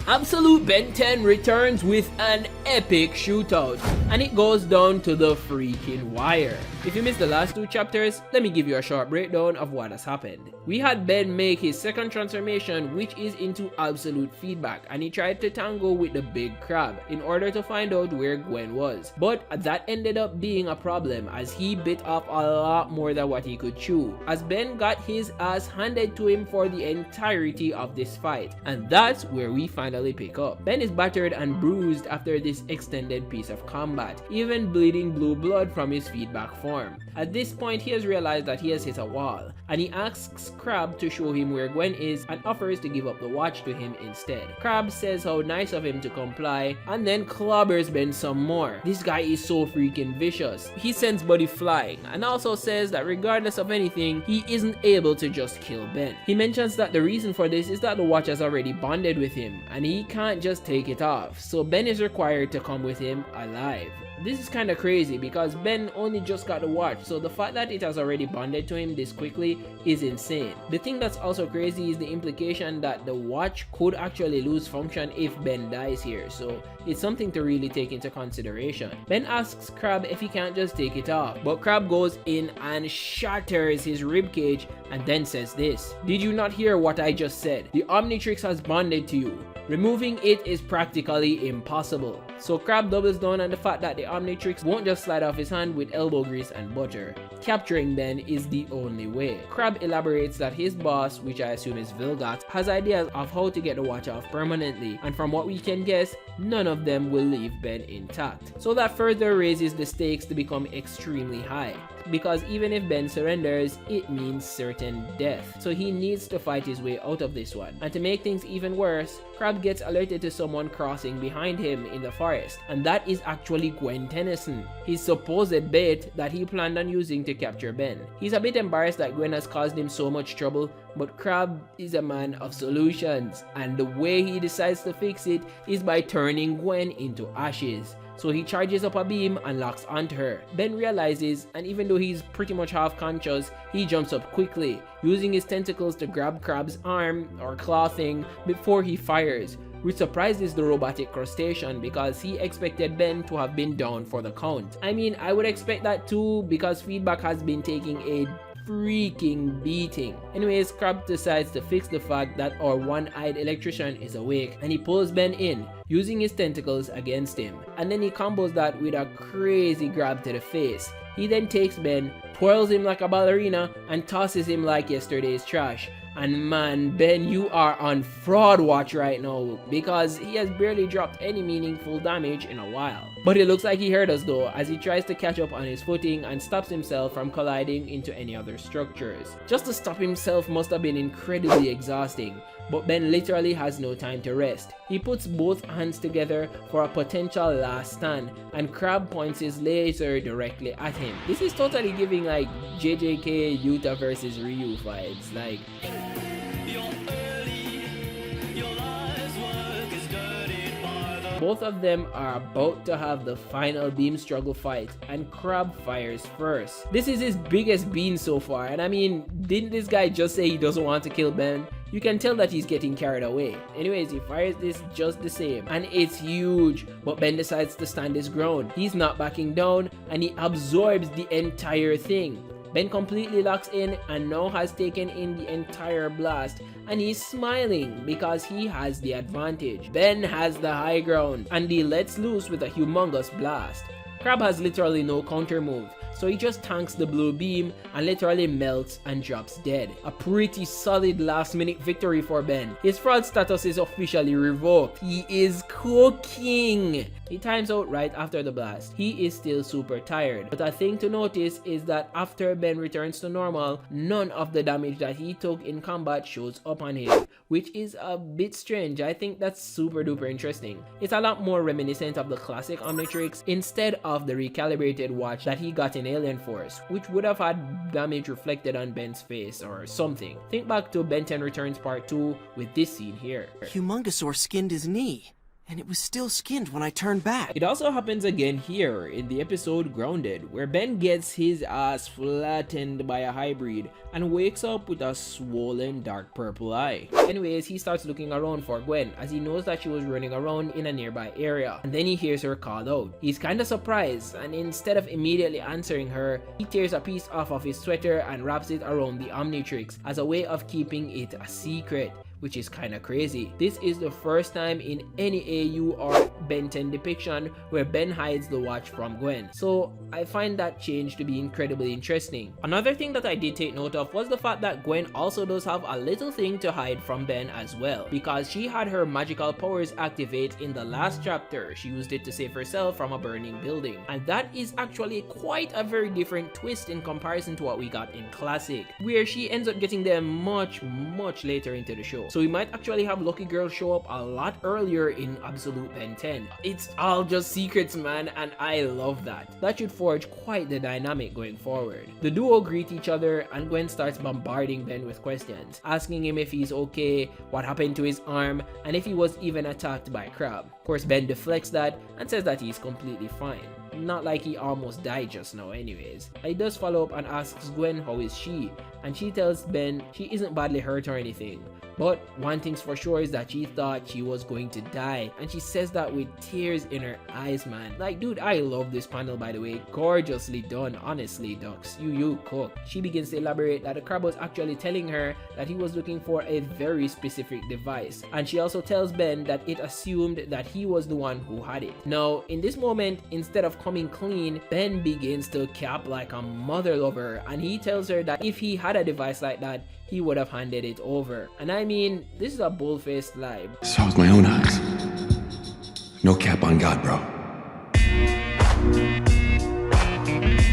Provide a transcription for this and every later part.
Absolute Ben 10 returns with an epic shootout, and it goes down to the freaking wire. If you missed the last 2 chapters, let me give you a short breakdown of what has happened. We had Ben make his second transformation, which is into absolute feedback, and he tried to tangle with the big crab in order to find out where Gwen was. But that ended up being a problem as he bit off a lot more than what he could chew, as Ben got his ass handed to him for the entirety of this fight, and that's where we finally pick up. Ben is battered and bruised after this extended piece of combat, even bleeding blue blood from his feedback form. At this point, he has realized that he has hit a wall, and he asks Kraab to show him where Gwen is and offers to give up the watch to him instead. Kraab says how nice of him to comply, and then clobbers Ben some more. This guy is so freaking vicious. He sends Buddy flying, and also says that regardless of anything, he isn't able to just kill Ben. He mentions that the reason for this is that the watch has already bonded with him, and he can't just take it off, so Ben is required to come with him alive. This is kinda crazy because Ben only just got the watch, so the fact that it has already bonded to him this quickly is insane. The thing that's also crazy is the implication that the watch could actually lose function if Ben dies here, so it's something to really take into consideration. Ben asks Kraab if he can't just take it off, but Kraab goes in and shatters his ribcage and then says this: "Did you not hear what I just said? The Omnitrix has bonded to you. Removing it is practically impossible." So Kraab doubles down on the fact that the Omnitrix won't just slide off his hand with elbow grease and butter. Capturing Ben is the only way. Kraab elaborates that his boss, which I assume is Vilgax, has ideas of how to get the watch off permanently, and from what we can guess, none of them will leave Ben intact. So that further raises the stakes to become extremely high, because even if Ben surrenders, it means certain death. So he needs to fight his way out of this one. And to make things even worse, Kraab gets alerted to someone crossing behind him in the forest, and that is actually Gwen Tennyson, his supposed bait that he planned on using to capture Ben. He's a bit embarrassed that Gwen has caused him so much trouble, but Kraab is a man of solutions, and the way he decides to fix it is by turning Gwen into ashes. So he charges up a beam and locks onto her. Ben realizes, and even though he's pretty much half conscious, he jumps up quickly, using his tentacles to grab Kraab's arm or claw thing before he fires, which surprises the robotic crustacean because he expected Ben to have been down for the count. I mean, I would expect that too because feedback has been taking a freaking beating. Anyways, Kraab decides to fix the fact that our one-eyed electrician is awake, and he pulls Ben in, using his tentacles against him, and then he combos that with a crazy grab to the face. He then takes Ben, twirls him like a ballerina, and tosses him like yesterday's trash. And man, Ben, you are on fraud watch right now because he has barely dropped any meaningful damage in a while. But it looks like he heard us though, as he tries to catch up on his footing and stops himself from colliding into any other structures. Just to stop himself must have been incredibly exhausting, but Ben literally has no time to rest. He puts both hands together for a potential last stand, and Kraab points his laser directly at him. This is totally giving like JJK Yuta versus Ryu vibes, like both of them are about to have the final beam struggle fight, and Kraab fires first. This is his biggest beam so far, and I mean, didn't this guy just say he doesn't want to kill Ben? You can tell that he's getting carried away. Anyways, he fires this just the same, and it's huge, but Ben decides to stand his ground. He's not backing down, and he absorbs the entire thing. Ben completely locks in and now has taken in the entire blast, and he's smiling because he has the advantage. Ben has the high ground, and he lets loose with a humongous blast. Kraab has literally no counter move, so he just tanks the blue beam and literally melts and drops dead. A pretty solid last minute victory for Ben. His fraud status is officially revoked. He is cooking. He times out right after the blast. He is still super tired, but a thing to notice is that after Ben returns to normal, none of the damage that he took in combat shows up on him, which is a bit strange. I think that's super duper interesting. It's a lot more reminiscent of the classic Omnitrix instead of the recalibrated watch that he got in Alien Force, which would have had damage reflected on Ben's face or something. Think back to Ben 10 Returns Part 2 with this scene here. Humongousaur skinned his knee. and it was still skinned when I turned back. It also happens again here in the episode Grounded, where Ben gets his ass flattened by a hybrid and wakes up with a swollen dark purple eye. Anyways, he starts looking around for Gwen as he knows that she was running around in a nearby area, and then he hears her call out. He's kinda surprised, and instead of immediately answering her, he tears a piece off of his sweater and wraps it around the Omnitrix as a way of keeping it a secret, which is kinda crazy. This is the first time in any AU or Ben 10 depiction where Ben hides the watch from Gwen, so I find that change to be incredibly interesting. Another thing that I did take note of was the fact that Gwen also does have a little thing to hide from Ben as well, because she had her magical powers activate in the last chapter. She used it to save herself from a burning building, and that is actually quite a very different twist in comparison to what we got in Classic, where she ends up getting them much later into the show. So we might actually have Lucky Girl show up a lot earlier in Absolute Ben 10. It's all just secrets, man, and I love that. That should forge quite the dynamic going forward. The duo greet each other and Gwen starts bombarding Ben with questions, asking him if he's okay, what happened to his arm, and if he was even attacked by Kraab. Of course, Ben deflects that and says that he's completely fine. Not like he almost died just now anyways. He does follow up and asks Gwen how is she, and she tells Ben she isn't badly hurt or anything. But one thing's for sure is that she thought she was going to die, and she says that with tears in her eyes, man. Like, dude, I love this panel, by the way. Gorgeously done, honestly, duckz. You cook. She begins to elaborate that the Kraab was actually telling her that he was looking for a very specific device, and she also tells Ben that it assumed that he was the one who had it. Now, in this moment, instead of coming clean, Ben begins to cap like a mother lover, and he tells her that if he had a device like that, he would have handed it over. And I mean, this is a bull-faced lie. Saw with my own eyes. No cap on God, bro.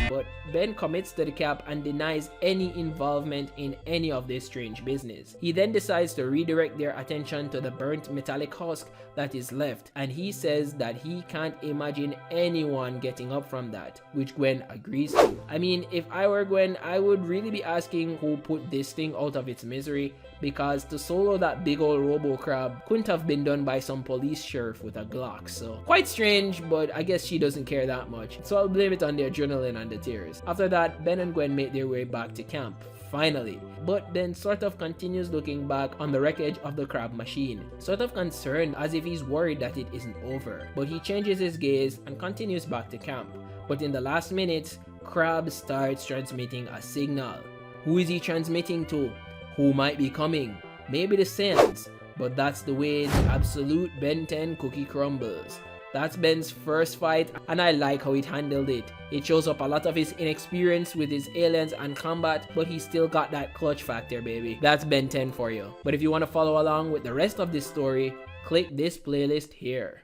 But Ben commits to the cap and denies any involvement in any of this strange business. He then decides to redirect their attention to the burnt metallic husk that is left, and he says that he can't imagine anyone getting up from that, which Gwen agrees to. I mean, if I were Gwen, I would really be asking who put this thing out of its misery, because to solo that big old robo crab couldn't have been done by some police sheriff with a Glock. So quite strange, but I guess she doesn't care that much, so I'll blame it on the adrenaline and the tears. After that, Ben and Gwen make their way back to camp, finally, but then sort of continues looking back on the wreckage of the crab machine, sort of concerned as if he's worried that it isn't over. But he changes his gaze and continues back to camp. But in the last minutes, Kraab starts transmitting a signal. Who is he transmitting to? Who might be coming? Maybe the Saiyans, but that's the way the Absolute Ben 10 cookie crumbles. That's Ben's first fight, and I like how it handled it. It shows up a lot of his inexperience with his aliens and combat, but he still got that clutch factor, baby. That's Ben 10 for you. But if you want to follow along with the rest of this story, click this playlist here.